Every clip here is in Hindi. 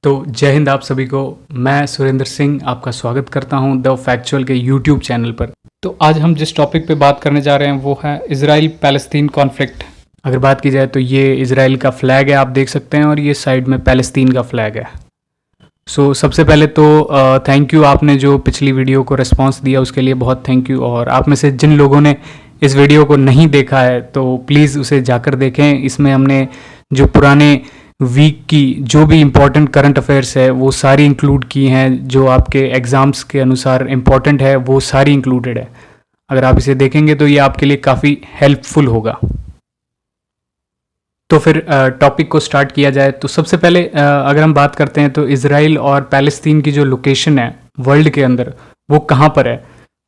तो जय हिंद आप सभी को। मैं सुरेंद्र सिंह आपका स्वागत करता हूं द फैक्चुअल के यूट्यूब चैनल पर। तो आज हम जिस टॉपिक पे बात करने जा रहे हैं वो है इजराइल पैलेस्तीन कॉन्फ्लिक्ट। अगर बात की जाए तो ये इजराइल का फ्लैग है, आप देख सकते हैं, और ये साइड में पैलेस्तीन का फ्लैग है। सबसे पहले तो थैंक यू, आपने जो पिछली वीडियो को रिस्पांस दिया उसके लिए बहुत थैंक यू। और आप में से जिन लोगों ने इस वीडियो को नहीं देखा है तो प्लीज़ उसे जाकर देखें। इसमें हमने जो पुराने वीक की जो भी इम्पोर्टेंट करंट अफेयर्स है वो सारी इंक्लूड की हैं, जो आपके एग्ज़ाम्स के अनुसार इम्पोर्टेंट है वो सारी इंक्लूडेड है। अगर आप इसे देखेंगे तो ये आपके लिए काफ़ी हेल्पफुल होगा। तो फिर टॉपिक को स्टार्ट किया जाए तो सबसे पहले अगर हम बात करते हैं तो इजराइल और पैलेस्तीन की जो लोकेशन है वर्ल्ड के अंदर वो कहाँ पर है।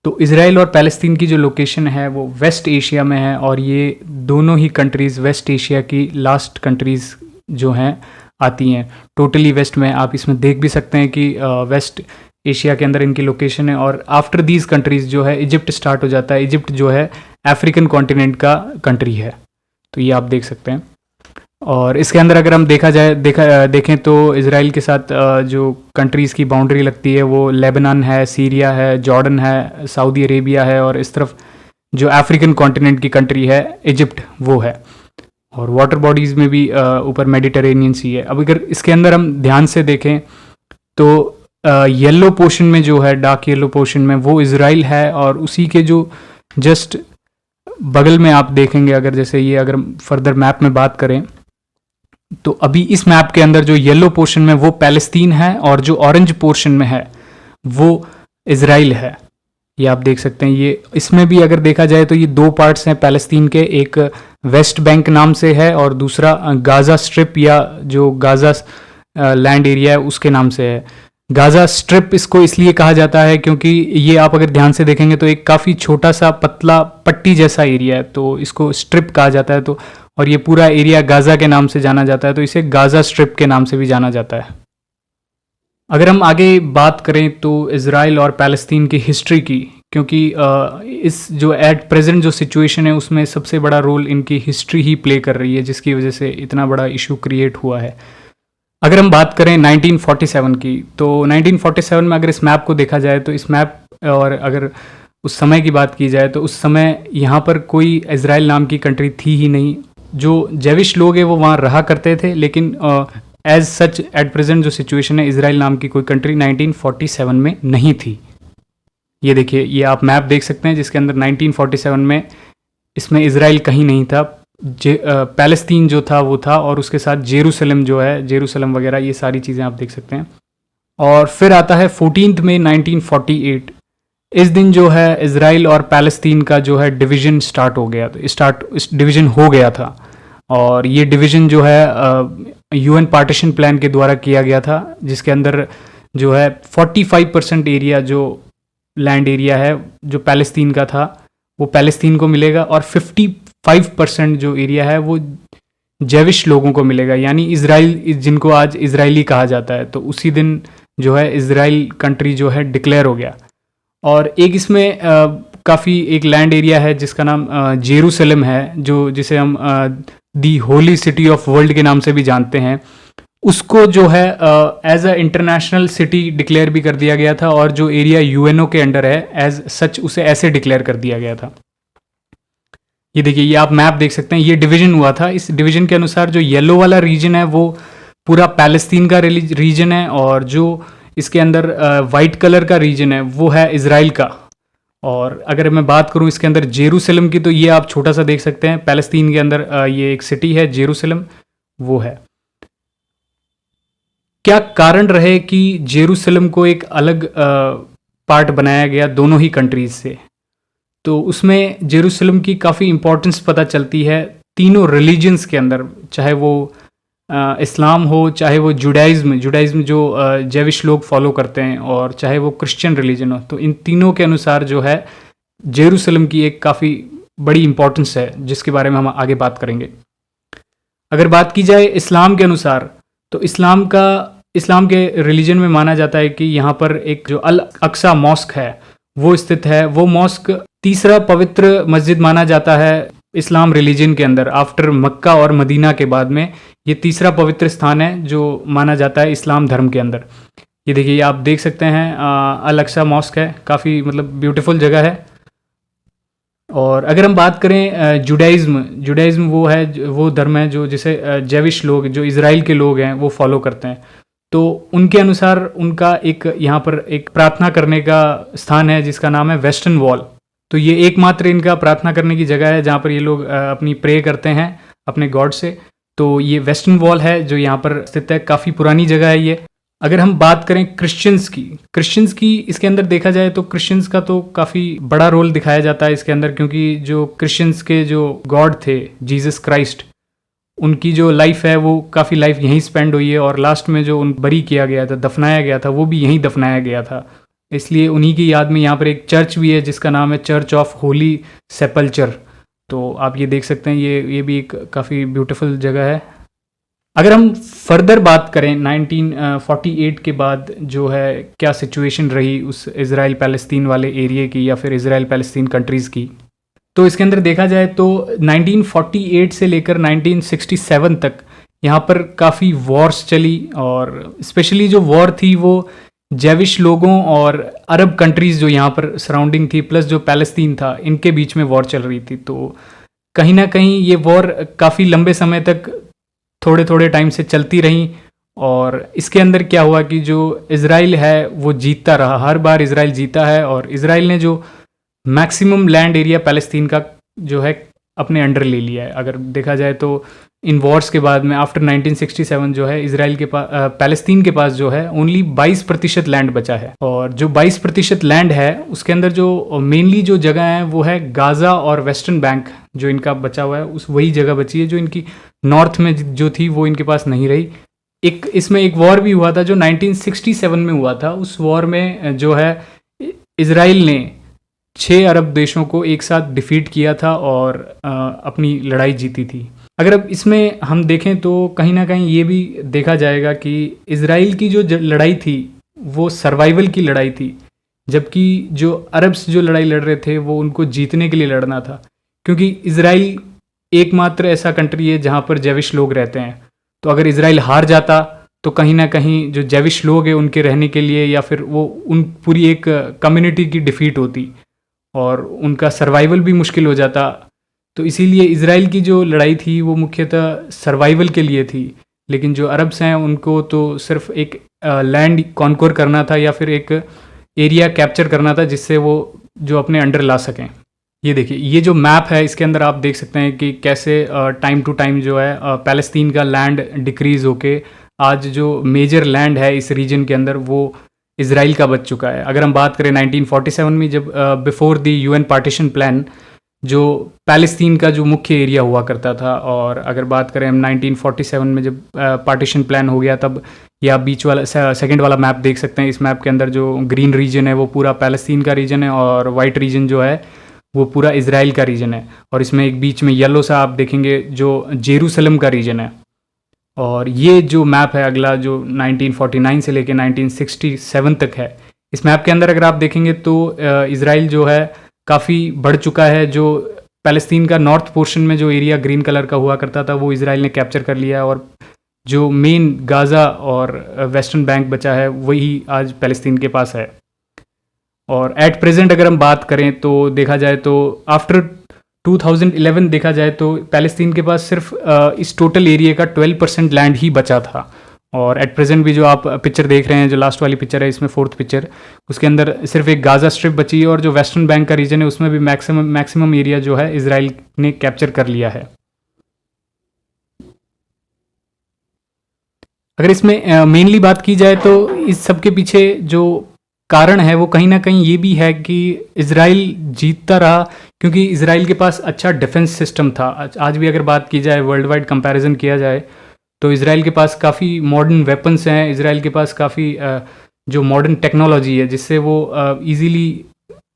तो इजराइल और पैलेस्तीन की जो लोकेशन है वो वेस्ट एशिया में है, और ये दोनों ही कंट्रीज़ वेस्ट एशिया की लास्ट कंट्रीज़ जो हैं आती हैं। टोटली वेस्ट में आप इसमें देख भी सकते हैं कि वेस्ट एशिया के अंदर इनकी लोकेशन है। और आफ्टर दीज कंट्रीज़ जो है इजिप्ट स्टार्ट हो जाता है। इजिप्ट जो है अफ्रीकन कॉन्टिनेंट का कंट्री है, तो ये आप देख सकते हैं। और इसके अंदर अगर हम देखें तो इजराइल के साथ जो कंट्रीज़ की बाउंड्री लगती है वो लेबनान है, सीरिया है, जॉर्डन है, सऊदी अरेबिया है, और इस तरफ जो अफ्रीकन कॉन्टिनेंट की कंट्री है इजिप्ट वो है। और वाटर बॉडीज़ में भी ऊपर मेडिटेरेनियन सी है। अब अगर इसके अंदर हम ध्यान से देखें तो येलो पोर्शन में जो है, डार्क येलो पोर्शन में, वो इजराइल है। और उसी के जो जस्ट बगल में आप देखेंगे, अगर जैसे ये अगर फर्दर मैप में बात करें तो अभी इस मैप के अंदर जो येलो पोर्शन में वो पैलेस्तीन है, और जो ऑरेंज पोर्शन में है वो इजराइल है। ये आप देख सकते हैं। ये इसमें भी अगर देखा जाए तो ये दो पार्ट्स हैं पैलेस्तीन के, एक वेस्ट बैंक नाम से है और दूसरा गाज़ा स्ट्रिप या जो गाज़ा लैंड एरिया है उसके नाम से है। गाज़ा स्ट्रिप इसको इसलिए कहा जाता है क्योंकि ये आप अगर ध्यान से देखेंगे तो एक काफ़ी छोटा सा पतला पट्टी जैसा एरिया है, तो इसको स्ट्रिप कहा जाता है। तो और ये पूरा एरिया गाज़ा के नाम से जाना जाता है, तो इसे गाज़ा स्ट्रिप के नाम से भी जाना जाता है। अगर हम आगे बात करें तो इजराइल और पैलेस्तीन की हिस्ट्री की, क्योंकि इस जो एट प्रेजेंट जो सिचुएशन है उसमें सबसे बड़ा रोल इनकी हिस्ट्री ही प्ले कर रही है, जिसकी वजह से इतना बड़ा इशू क्रिएट हुआ है। अगर हम बात करें 1947 की, तो 1947 में अगर इस मैप को देखा जाए तो इस मैप, और अगर उस समय की बात की जाए तो उस समय यहाँ पर कोई इजराइल नाम की कंट्री थी ही नहीं। जो जेविश लोग हैं वो वहाँ रहा करते थे, लेकिन एज सच एट प्रेजेंट जो सिचुएशन है, इजराइल नाम की कोई कंट्री 1947 में नहीं थी। ये देखिए, ये आप मैप देख सकते हैं जिसके अंदर 1947 में इसमें इजराइल कहीं नहीं था। पैलेस्तीन जो था वो था, और उसके साथ जेरूसलम जो है, जेरूसलम वगैरह, ये सारी चीज़ें आप देख सकते हैं। और फिर आता है 14 मई 1948। इस दिन जो है इजराइल और पैलेस्तीन का जो है डिवीज़न स्टार्ट हो गया, डिवीज़न हो गया था। और ये डिवीज़न जो है यूएन पार्टीशन प्लान के द्वारा किया गया था, जिसके अंदर जो है 45% एरिया जो लैंड एरिया है जो पैलेस्तीन का था वो पैलेस्तीन को मिलेगा, और 55% जो एरिया है वो जेविश लोगों को मिलेगा, यानी इजराइल, जिनको आज इजरायली कहा जाता है। तो उसी दिन जो है इजराइल कंट्री जो है डिक्लेयर हो गया। और एक इसमें काफ़ी एक लैंड एरिया है जिसका नाम जेरूसलम है, जो जिसे हम the holy city of world के नाम से भी जानते हैं। उसको जो है as a international city declare भी कर दिया गया था, और जो एरिया यूएनओ के अंडर है एज सच उसे ऐसे डिक्लेयर कर दिया गया था। ये देखिए, ये आप मैप देख सकते हैं, ये डिवीजन हुआ था। इस डिवीजन के अनुसार जो येलो वाला रीजन है वो पूरा पैलेस्तीन का रीजन है, और जो इसके अंदर वाइट कलर का रीजन है वो है इजराइल का। और अगर मैं बात करूं इसके अंदर जेरूसलम की, तो ये आप छोटा सा देख सकते हैं, पैलेस्तीन के अंदर ये एक सिटी है जेरूसलम, वो है। क्या कारण रहे कि जेरूसलम को एक अलग पार्ट बनाया गया दोनों ही कंट्रीज से? तो उसमें जेरूसलम की काफ़ी इंपॉर्टेंस पता चलती है तीनों रिलीजन्स के अंदर, चाहे वो इस्लाम हो, चाहे वो जुडाइज़्म जो जेविश लोग फॉलो करते हैं, और चाहे वो क्रिश्चियन रिलीजन हो। तो इन तीनों के अनुसार जो है जेरूसलम की एक काफ़ी बड़ी इंपॉर्टेंस है, जिसके बारे में हम आगे बात करेंगे। अगर बात की जाए इस्लाम के अनुसार, तो इस्लाम के रिलीजन में माना जाता है कि यहाँ पर एक जो अल अक्सा मॉस्क है वो स्थित है। वो मॉस्क तीसरा पवित्र मस्जिद माना जाता है इस्लाम रिलीजन के अंदर। आफ्टर मक्का और मदीना के बाद में ये तीसरा पवित्र स्थान है जो माना जाता है इस्लाम धर्म के अंदर। ये देखिए, ये आप देख सकते हैं अल अक्सा मॉस्क है, काफ़ी मतलब ब्यूटीफुल जगह है। और अगर हम बात करें जुडाइज़्म वो धर्म है जो जिसे जेविश लोग, जो इज़राइल के लोग हैं, वो फॉलो करते हैं। तो उनके अनुसार उनका एक यहाँ पर एक प्रार्थना करने का स्थान है जिसका नाम है वेस्टर्न वॉल। तो ये एकमात्र इनका प्रार्थना करने की जगह है जहाँ पर ये लोग अपनी प्रे करते हैं अपने गॉड से। तो ये वेस्टर्न वॉल है जो यहाँ पर स्थित है, काफ़ी पुरानी जगह है ये। अगर हम बात करें क्रिश्चियंस की इसके अंदर देखा जाए तो क्रिश्चियंस का तो काफ़ी बड़ा रोल दिखाया जाता है इसके अंदर, क्योंकि जो क्रिश्चियंस के जो गॉड थे जीसस क्राइस्ट, उनकी जो लाइफ है वो काफ़ी लाइफ यहीं स्पेंड हुई है, और लास्ट में जो उन बरी किया गया था, दफनाया गया था, वो भी यहीं दफनाया गया था। इसलिए उन्हीं की याद में यहाँ पर एक चर्च भी है जिसका नाम है चर्च ऑफ होली सेपल्चर। तो आप ये देख सकते हैं, ये भी एक काफ़ी ब्यूटीफुल जगह है। अगर हम फर्दर बात करें 1948 के बाद जो है क्या सिचुएशन रही उस इज़राइल पैलेस्तीन वाले एरिया की या फिर इज़राइल पैलेस्तीन कंट्रीज़ की, तो इसके अंदर देखा जाए तो 1948 से लेकर 1967 तक यहाँ पर काफ़ी वॉर्स चली, और स्पेशली जो वॉर थी वो जेविश लोगों और अरब कंट्रीज़ जो यहाँ पर सराउंडिंग थी, प्लस जो पैलेस्तीन था, इनके बीच में वॉर चल रही थी। तो कहीं ना कहीं ये वॉर काफ़ी लंबे समय तक थोड़े थोड़े टाइम से चलती रहीं, और इसके अंदर क्या हुआ कि जो इज़राइल है वो जीतता रहा, हर बार इज़राइल जीता है, और इज़राइल ने जो मैक्सिमम लैंड एरिया पैलेस्तीन का जो है अपने अंडर ले लिया है। अगर देखा जाए तो इन वॉर्स के बाद में आफ्टर 1967 जो है इज़राइल के पास पैलेस्तीन के पास जो है ओनली 22% लैंड बचा है, और जो 22% लैंड है उसके अंदर जो मेनली जो जगह है वो है गाज़ा और वेस्टर्न बैंक जो इनका बचा हुआ है, उस वही जगह बची है जो इनकी नॉर्थ में जो थी वो इनके पास नहीं रही। इसमें एक वॉर भी हुआ था जो 1967 में हुआ था। उस वॉर में जो है इज़राइल ने 6 अरब देशों को एक साथ डिफीट किया था और अपनी लड़ाई जीती थी। अगर अब इसमें हम देखें तो कहीं ना कहीं ये भी देखा जाएगा कि इज़राइल की जो लड़ाई थी वो सर्वाइवल की लड़ाई थी, जबकि जो अरब्स जो लड़ाई लड़ रहे थे वो उनको जीतने के लिए लड़ना था, क्योंकि इज़राइल एकमात्र ऐसा कंट्री है जहाँ पर जेविश लोग रहते हैं। तो अगर इज़राइल हार जाता तो कहीं ना कहीं जो जेविश लोग हैं उनके रहने के लिए या फिर वो उन पूरी एक कम्युनिटी की डिफीट होती और उनका सर्वाइवल भी मुश्किल हो जाता। तो इसीलिए इज़राइल की जो लड़ाई थी वो मुख्यतः सर्वाइवल के लिए थी, लेकिन जो अरब्स हैं उनको तो सिर्फ एक लैंड कॉन्कोर करना था या फिर एक एरिया कैप्चर करना था जिससे वो जो अपने अंडर ला सकें। ये देखिए, ये जो मैप है इसके अंदर आप देख सकते हैं कि कैसे टाइम टू टाइम जो है पैलेस्तीन का लैंड डिक्रीज़ होके आज जो मेजर लैंड है इस रीजन के अंदर वो इज़राइल का बच चुका है। अगर हम बात करें 1947 में जब before the UN partition plan जो पैलेस्तीन का जो मुख्य एरिया हुआ करता था, और अगर बात करें हम 1947 में जब पार्टीशन प्लान हो गया तब या बीच वाला सेकंड वाला मैप देख सकते हैं। इस मैप के अंदर जो ग्रीन रीजन है वो पूरा पैलेस्तीन का रीजन है और वाइट रीजन जो है वो पूरा इज़राइल का रीजन है, और इसमें एक बीच में येलो सा आप देखेंगे जो जेरूसलम का रीजन है। और ये जो मैप है अगला जो 1949 से लेकर 1967 तक है, इस मैप के अंदर अगर आप देखेंगे तो इज़राइल जो है काफ़ी बढ़ चुका है। जो पैलेस्तीन का नॉर्थ पोर्शन में जो एरिया ग्रीन कलर का हुआ करता था वो इज़राइल ने कैप्चर कर लिया है, और जो मेन गाज़ा और वेस्टर्न बैंक बचा है वही आज पैलेस्तीन के पास है। और एट प्रेजेंट अगर हम बात करें तो देखा जाए तो आफ्टर 2011 देखा जाए तो पैलेस्तीन के पास सिर्फ इस टोटल एरिया का 12% लैंड ही बचा था। और एट प्रेजेंट भी जो आप पिक्चर देख रहे हैं, जो लास्ट वाली पिक्चर है इसमें 4th पिक्चर, उसके अंदर सिर्फ एक गाज़ा स्ट्रिप बची है, और जो वेस्टर्न बैंक का रीजन है उसमें भी मैक्सिमम एरिया जो है इज़राइल ने कैप्चर कर लिया है। अगर इसमें मेनली बात की जाए तो इस सब के पीछे जो कारण है वो कहीं ना कहीं ये भी है कि इज़राइल जीतता रहा क्योंकि इज़राइल के पास अच्छा डिफेंस सिस्टम था। आज भी अगर बात की जाए, वर्ल्ड वाइड कंपैरिजन किया जाए तो इज़राइल के पास काफ़ी मॉडर्न वेपन्स हैं, इज़राइल के पास काफ़ी जो मॉडर्न टेक्नोलॉजी है जिससे वो इजीली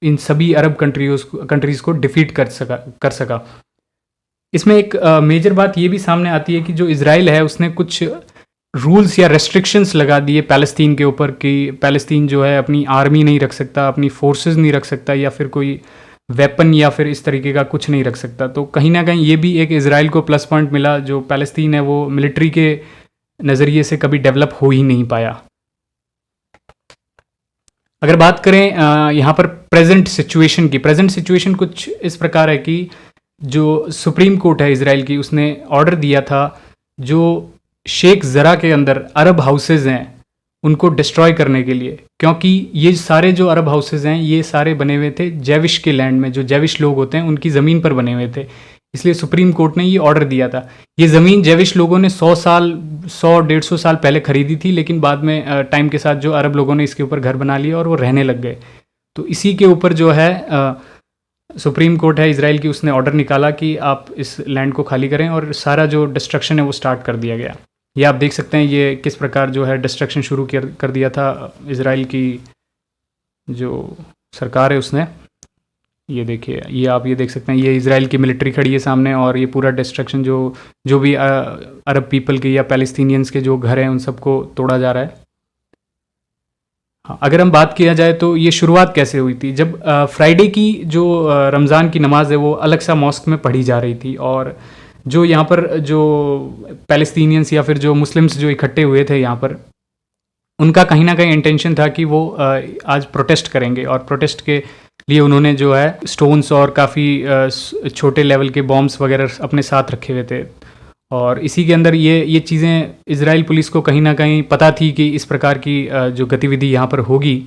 इन सभी अरब कंट्रीज़ को डिफीट कर सका। इसमें एक मेजर बात ये भी सामने आती है कि जो इज़राइल है उसने कुछ रूल्स या रेस्ट्रिक्शंस लगा दिए पैलेस्तीन के ऊपर कि पैलेस्तीन जो है अपनी आर्मी नहीं रख सकता, अपनी फोर्सेस नहीं रख सकता, या फिर कोई वेपन या फिर इस तरीके का कुछ नहीं रख सकता। तो कहीं ना कहीं ये भी एक इज़राइल को प्लस पॉइंट मिला, जो पैलेस्तीन है वो मिलिट्री के नज़रिए से कभी डेवलप हो ही नहीं पाया। अगर बात करें यहाँ पर प्रेजेंट सिचुएशन कुछ इस प्रकार है कि जो सुप्रीम कोर्ट है इज़राइल की, उसने ऑर्डर दिया था जो शेख ज़रा के अंदर अरब हाउसेज़ हैं उनको डिस्ट्रॉय करने के लिए, क्योंकि ये सारे जो अरब हाउसेज़ हैं ये सारे बने हुए थे जैविश के लैंड में, जो जैविश लोग होते हैं उनकी ज़मीन पर बने हुए थे। इसलिए सुप्रीम कोर्ट ने ये ऑर्डर दिया था। ये ज़मीन जैविश लोगों ने 100-150 साल पहले खरीदी थी, लेकिन बाद में टाइम के साथ जो अरब लोगों ने इसके ऊपर घर बना लिया और वो रहने लग गए। तो इसी के ऊपर जो है सुप्रीम कोर्ट है इज़राइल की, उसने ऑर्डर निकाला कि आप इस लैंड को खाली करें और सारा जो डिस्ट्रक्शन है वो स्टार्ट कर दिया गया। ये आप देख सकते हैं ये किस प्रकार जो है डिस्ट्रक्शन शुरू कर दिया था इज़राइल की जो सरकार है उसने। ये देखिए, ये देख सकते हैं, ये इज़राइल की मिलिट्री खड़ी है सामने और ये पूरा डिस्ट्रक्शन जो भी अरब पीपल के या पैलेस्टीनियंस के जो घर हैं उन सबको तोड़ा जा रहा है। हाँ, अगर हम बात किया जाए तो ये शुरुआत कैसे हुई थी, जब फ्राइडे की जो रमज़ान की नमाज़ है वो अलग सा मॉस्क में पढ़ी जा रही थी, और जो यहाँ पर जो पैलेस्टीनियंस या फिर जो मुस्लिम्स जो इकट्ठे हुए थे यहाँ पर, उनका कहीं ना कहीं इंटेंशन था कि वो आज प्रोटेस्ट करेंगे, और प्रोटेस्ट के लिए उन्होंने जो है स्टोन्स और काफ़ी छोटे लेवल के बॉम्ब्स वगैरह अपने साथ रखे हुए थे। और इसी के अंदर ये चीज़ें इज़राइल पुलिस को कहीं ना कहीं पता थी कि इस प्रकार की जो गतिविधि यहाँ पर होगी,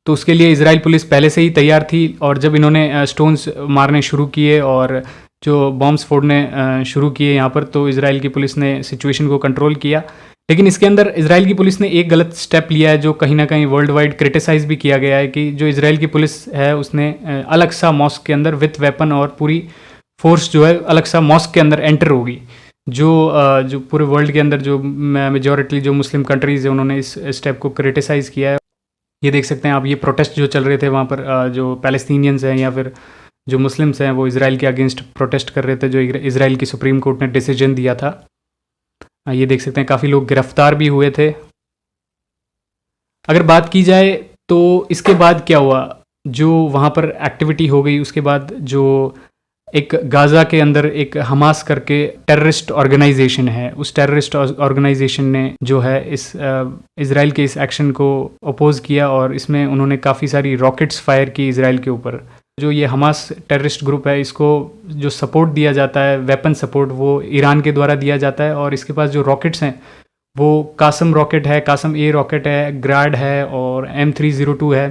तो उसके लिए इज़राइल पुलिस पहले से ही तैयार थी। और जब इन्होंने स्टोन्स मारने शुरू किए और जो बॉम्ब्स फोड़ने शुरू किए यहाँ पर, तो इज़राइल की पुलिस ने सिचुएशन को कंट्रोल किया। लेकिन इसके अंदर इज़राइल की पुलिस ने एक गलत स्टेप लिया है जो कहीं ना कहीं वर्ल्ड वाइड क्रिटिसाइज़ भी किया गया है, कि जो इज़राइल की पुलिस है उसने अलग सा मॉस्क के अंदर विथ वेपन और पूरी फोर्स जो है अलग सा मॉस्क के अंदर एंटर होगी। जो पूरे वर्ल्ड के अंदर जो मेजॉरिटी जो मुस्लिम कंट्रीज़ है उन्होंने इस स्टेप को क्रिटिसाइज़ किया है। ये देख सकते हैं आप, ये प्रोटेस्ट जो चल रहे थे वहाँ पर, जो पैलेस्टीनियंस हैं या फिर जो मुस्लिम्स हैं वो इज़राइल के अगेंस्ट प्रोटेस्ट कर रहे थे, जो इज़राइल की सुप्रीम कोर्ट ने डिसीजन दिया था। ये देख सकते हैं काफ़ी लोग गिरफ्तार भी हुए थे। अगर बात की जाए तो इसके बाद क्या हुआ, जो वहाँ पर एक्टिविटी हो गई उसके बाद जो एक गाज़ा के अंदर एक हमास करके टेररिस्ट ऑर्गेनाइजेशन है, उस टेररिस्ट ऑर्गेनाइजेशन ने जो है इस इज़राइल के इस एक्शन को अपोज़ किया, और इसमें उन्होंने काफ़ी सारी रॉकेट्स फायर की इज़राइल के ऊपर। जो ये हमास टेररिस्ट ग्रुप है इसको जो सपोर्ट दिया जाता है, वेपन सपोर्ट, वो ईरान के द्वारा दिया जाता है। और इसके पास जो रॉकेट्स हैं वो कासम रॉकेट है, कासम ए रॉकेट है, ग्राड है और M302 है।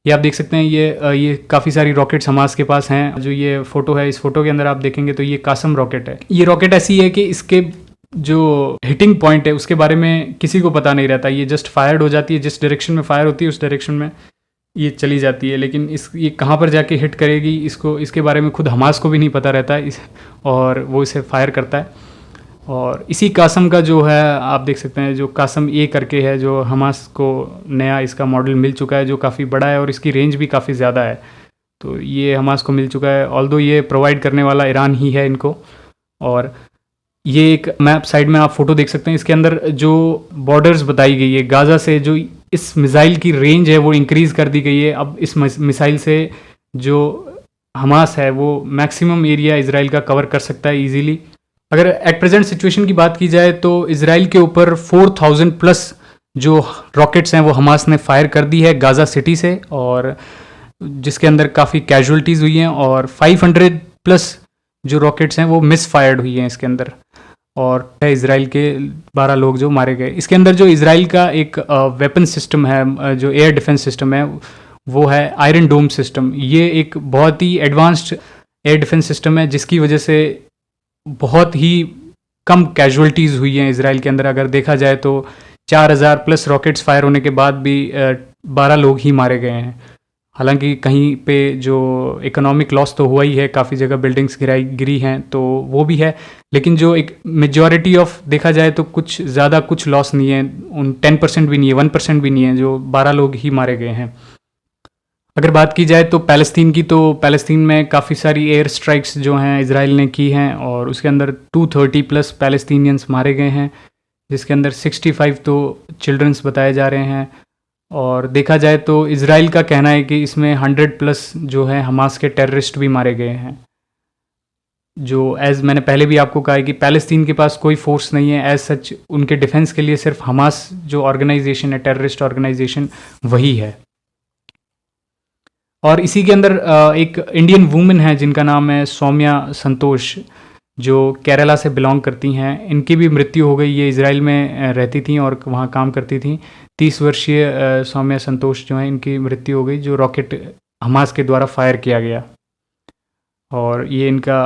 ये आप देख सकते हैं, ये काफ़ी सारी रॉकेट्स हमास के पास हैं। जो ये फ़ोटो है, इस फोटो के अंदर आप देखेंगे तो ये कासम रॉकेट है। ये रॉकेट ऐसी है कि इसके जो हिटिंग पॉइंट है उसके बारे में किसी को पता नहीं रहता। ये जस्ट फायर्ड हो जाती है, जिस डायरेक्शन में फायर होती है उस डायरेक्शन में ये चली जाती है, लेकिन ये कहाँ पर जाके हिट करेगी इसके बारे में खुद हमास को भी नहीं पता रहता है, और वो इसे फायर करता है। और इसी कासम का जो है आप देख सकते हैं, जो कासम ए करके है, जो हमास को नया इसका मॉडल मिल चुका है, जो काफ़ी बड़ा है और इसकी रेंज भी काफ़ी ज़्यादा है। तो ये हमास को मिल चुका है, ऑल्दो ये प्रोवाइड करने वाला ईरान ही है इनको। और ये एक मैप साइड में आप फोटो देख सकते हैं, इसके अंदर जो बॉर्डर्स बताई गई है गाज़ा से, जो इस मिसाइल की रेंज है वो इंक्रीज़ कर दी गई है। अब इस मिसाइल से जो हमास है वो मैक्सिमम एरिया इज़राइल का कवर कर सकता है ईजीली। अगर एट प्रेजेंट सिचुएशन की बात की जाए तो इज़राइल के ऊपर 4000 प्लस जो रॉकेट्स हैं वो हमास ने फायर कर दी है गाज़ा सिटी से, और जिसके अंदर काफ़ी कैजुअल्टीज़ हुई हैं, और 500 प्लस जो रॉकेट्स हैं वो मिस फायर्ड हुई हैं इसके अंदर, और इज़राइल के 12 लोग जो मारे गए। इसके अंदर जो इज़राइल का एक वेपन सिस्टम है, जो एयर डिफेंस सिस्टम है, वो है आयरन डोम सिस्टम। ये एक बहुत ही एडवांस्ड एयर डिफेंस सिस्टम है, जिसकी वजह से बहुत ही कम कैजुअल्टीज़ हुई हैं इज़राइल के अंदर। अगर देखा जाए तो 4000 प्लस रॉकेट्स फायर होने के बाद भी 12 लोग ही मारे गए हैं। हालांकि कहीं पे जो इकोनॉमिक लॉस तो हुआ ही है, काफ़ी जगह बिल्डिंग्स गिरी हैं तो वो भी है, लेकिन जो एक मेजॉरिटी ऑफ देखा जाए तो कुछ ज़्यादा कुछ लॉस नहीं है, उन 10% भी नहीं है, 1% भी नहीं है, जो 12 लोग ही मारे गए हैं। अगर बात की जाए तो पैलेस्तीन की, तो पैलेस्तीन में काफ़ी सारी एयर स्ट्राइक्स जो हैं इज़राइल ने की हैं, और उसके अंदर 230 प्लस पैलेस्तीनियंस मारे गए हैं, जिसके अंदर 65 तो चिल्ड्रंस बताए जा रहे हैं, और देखा जाए तो इज़राइल का कहना है कि इसमें 100+ जो है हमास के टेररिस्ट भी मारे गए हैं। जो एज़ मैंने पहले भी आपको कहा है कि पैलेस्तीन के पास कोई फोर्स नहीं है एज सच, उनके डिफेंस के लिए सिर्फ हमास जो ऑर्गेनाइजेशन है, टेररिस्ट ऑर्गेनाइजेशन, वही है। और इसी के अंदर एक इंडियन वुमेन है जिनका नाम है सौम्या संतोष, जो केरला से बिलोंग करती हैं। इनकी भी मृत्यु हो गई। ये इज़राइल में रहती थी और वहाँ काम करती थी। 30 वर्षीय सौम्या संतोष जो है, इनकी मृत्यु हो गई, जो रॉकेट हमास के द्वारा फायर किया गया। और ये इनका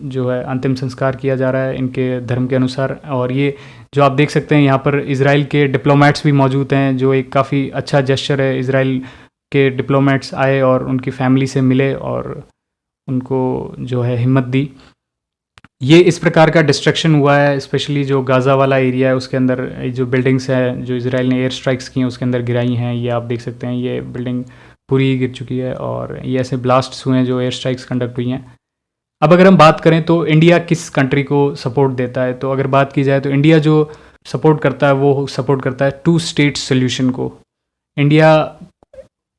जो है अंतिम संस्कार किया जा रहा है इनके धर्म के अनुसार। और ये जो आप देख सकते हैं यहाँ पर इज़राइल के डिप्लोमेट्स भी मौजूद हैं, जो एक काफ़ी अच्छा जेस्चर है। इज़राइल के डिप्लोमेट्स आए और उनकी फैमिली से मिले और उनको जो है हिम्मत दी। ये इस प्रकार का डिस्ट्रक्शन हुआ है, स्पेशली जो गाज़ा वाला एरिया है उसके अंदर जो बिल्डिंग्स हैं जो इज़राइल ने एयर स्ट्राइक्स की हैं उसके अंदर गिराई हैं। ये आप देख सकते हैं, ये बिल्डिंग पूरी गिर चुकी है और ये ऐसे ब्लास्ट्स हुए हैं जो एयर स्ट्राइक्स कंडक्ट हुई हैं। अब अगर हम बात करें तो इंडिया किस कंट्री को सपोर्ट देता है, तो अगर बात की जाए तो इंडिया जो सपोर्ट करता है वो सपोर्ट करता है 2 स्टेट सोल्यूशन को। इंडिया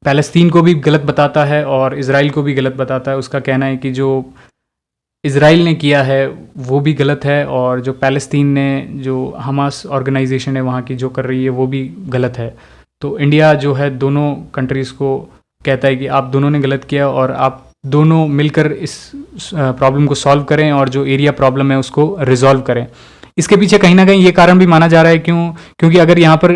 पैलेस्तीन को भी गलत बताता है और इज़राइल को भी गलत बताता है। उसका कहना है कि जो इज़राइल ने किया है वो भी गलत है और जो पैलेस्तीन ने, जो हमास ऑर्गेनाइजेशन है वहाँ की जो कर रही है वो भी गलत है। तो इंडिया जो है दोनों कंट्रीज़ को कहता है कि आप दोनों ने गलत किया और आप दोनों मिलकर इस प्रॉब्लम को सॉल्व करें और जो एरिया प्रॉब्लम है उसको रिजॉल्व करें। इसके पीछे कहीं ना कहीं ये कारण भी माना जा रहा है क्योंकि अगर यहाँ पर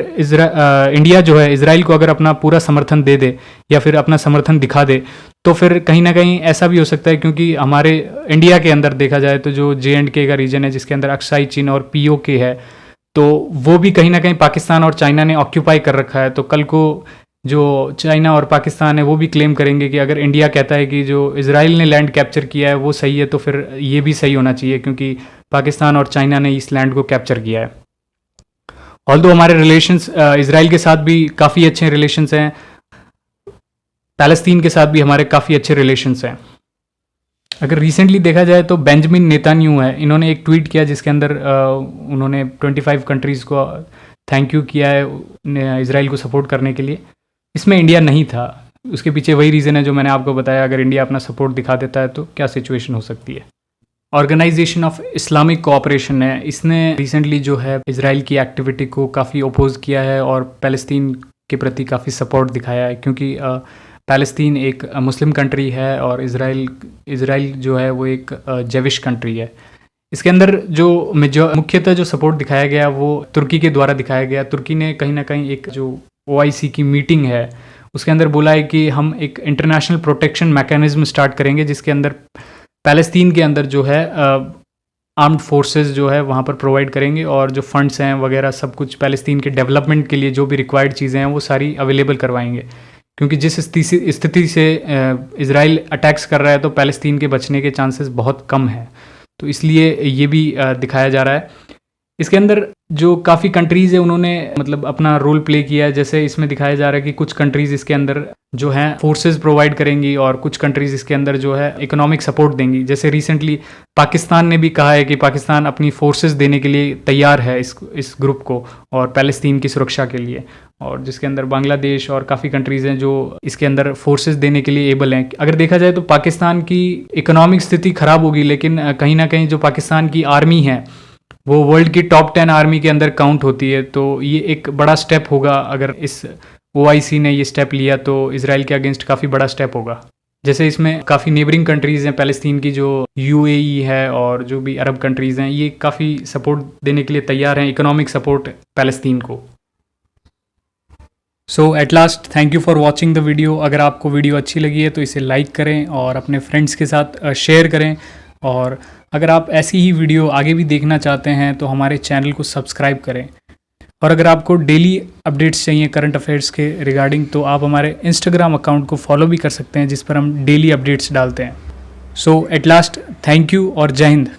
इंडिया जो है इज़राइल को अगर अपना पूरा समर्थन दे दे या फिर अपना समर्थन दिखा दे तो फिर कहीं ना कहीं ऐसा भी हो सकता है, क्योंकि हमारे इंडिया के अंदर देखा जाए तो जो J&K का रीजन है जिसके अंदर अक्साई चीन और POK है, तो वो भी कहीं ना कहीं पाकिस्तान और चाइना ने ऑक्यूपाई कर रखा है। तो कल को जो चाइना और पाकिस्तान है वो भी क्लेम करेंगे कि अगर इंडिया कहता है कि जो इज़राइल ने लैंड कैप्चर किया है वो सही है, तो फिर ये भी सही होना चाहिए क्योंकि पाकिस्तान और चाइना ने इस लैंड को कैप्चर किया है। ऑल्दो हमारे रिलेशंस इज़राइल के साथ भी काफ़ी अच्छे रिलेशंस हैं, पैलेस्तीन के साथ भी हमारे काफ़ी अच्छे रिलेशंस हैं। अगर रिसेंटली देखा जाए तो बेंजामिन नेतान्याहू है, इन्होंने एक ट्वीट किया जिसके अंदर उन्होंने 25 कंट्रीज़ को थैंक यू किया है इज़राइल को सपोर्ट करने के लिए। इसमें इंडिया नहीं था, उसके पीछे वही रीज़न है जो मैंने आपको बताया। अगर इंडिया अपना सपोर्ट दिखा देता है तो क्या सिचुएशन हो सकती है। ऑर्गेनाइजेशन ऑफ इस्लामिक कोऑपरेशन है, इसने रिसेंटली जो है इज़राइल की एक्टिविटी को काफ़ी अपोज किया है और पैलेस्तीन के प्रति काफ़ी सपोर्ट दिखाया है, क्योंकि पैलेस्तीन एक मुस्लिम कंट्री है और इज़राइल जो है वो एक जेविश कंट्री है। इसके अंदर जो मुख्यतः जो सपोर्ट दिखाया गया वो तुर्की के द्वारा दिखाया गया। तुर्की ने कहीं ना कहीं एक जो OIC की मीटिंग है उसके अंदर बोला है कि हम एक इंटरनेशनल प्रोटेक्शन मैकेनिज्म स्टार्ट करेंगे जिसके अंदर पैलेस्तीन के अंदर जो है आर्म्ड फोर्सेस जो है वहाँ पर प्रोवाइड करेंगे और जो फंड्स हैं वगैरह सब कुछ पैलेस्तीन के डेवलपमेंट के लिए जो भी रिक्वायर्ड चीज़ें हैं वो सारी अवेलेबल करवाएंगे। क्योंकि जिस स्थिति से इज़राइल अटैक्स कर रहा है तो पैलेस्तीन के बचने के चांसेस बहुत कम हैं, तो इसलिए ये भी दिखाया जा रहा है। इसके अंदर जो काफ़ी कंट्रीज़ है उन्होंने मतलब अपना रोल प्ले किया है। जैसे इसमें दिखाया जा रहा है कि कुछ कंट्रीज़ इसके अंदर जो है फोर्सेस प्रोवाइड करेंगी और कुछ कंट्रीज़ इसके अंदर जो है इकोनॉमिक सपोर्ट देंगी। जैसे रिसेंटली पाकिस्तान ने भी कहा है कि पाकिस्तान अपनी फोर्सेस देने के लिए तैयार है इस ग्रुप को और पैलेस्तीन की सुरक्षा के लिए, और जिसके अंदर बांग्लादेश और काफ़ी कंट्रीज़ हैं जो इसके अंदर फोर्सेस देने के लिए एबल हैं। अगर देखा जाए तो पाकिस्तान की इकोनॉमिक स्थिति ख़राब होगी, लेकिन कहीं ना कहीं जो पाकिस्तान की आर्मी है वो वर्ल्ड की टॉप 10 आर्मी के अंदर काउंट होती है। तो ये एक बड़ा स्टेप होगा, अगर इस OIC ने ये स्टेप लिया तो इज़राइल के अगेंस्ट काफ़ी बड़ा स्टेप होगा। जैसे इसमें काफ़ी नेबरिंग कंट्रीज़ हैं पैलेस्तीन की, जो UAE है और जो भी अरब कंट्रीज़ हैं, ये काफ़ी सपोर्ट देने के लिए तैयार हैं, इकोनॉमिक सपोर्ट पैलेस्तीन को। So at last thank you for watching the video. अगर आपको वीडियो अच्छी लगी है तो इसे लाइक करें और अपने फ्रेंड्स के साथ शेयर करें, और अगर आप ऐसी ही वीडियो आगे भी देखना चाहते हैं तो हमारे चैनल को सब्सक्राइब करें। और अगर आपको डेली अपडेट्स चाहिए करंट अफेयर्स के रिगार्डिंग तो आप हमारे इंस्टाग्राम अकाउंट को फॉलो भी कर सकते हैं जिस पर हम डेली अपडेट्स डालते हैं। सो एट लास्ट थैंक यू और जय हिंद।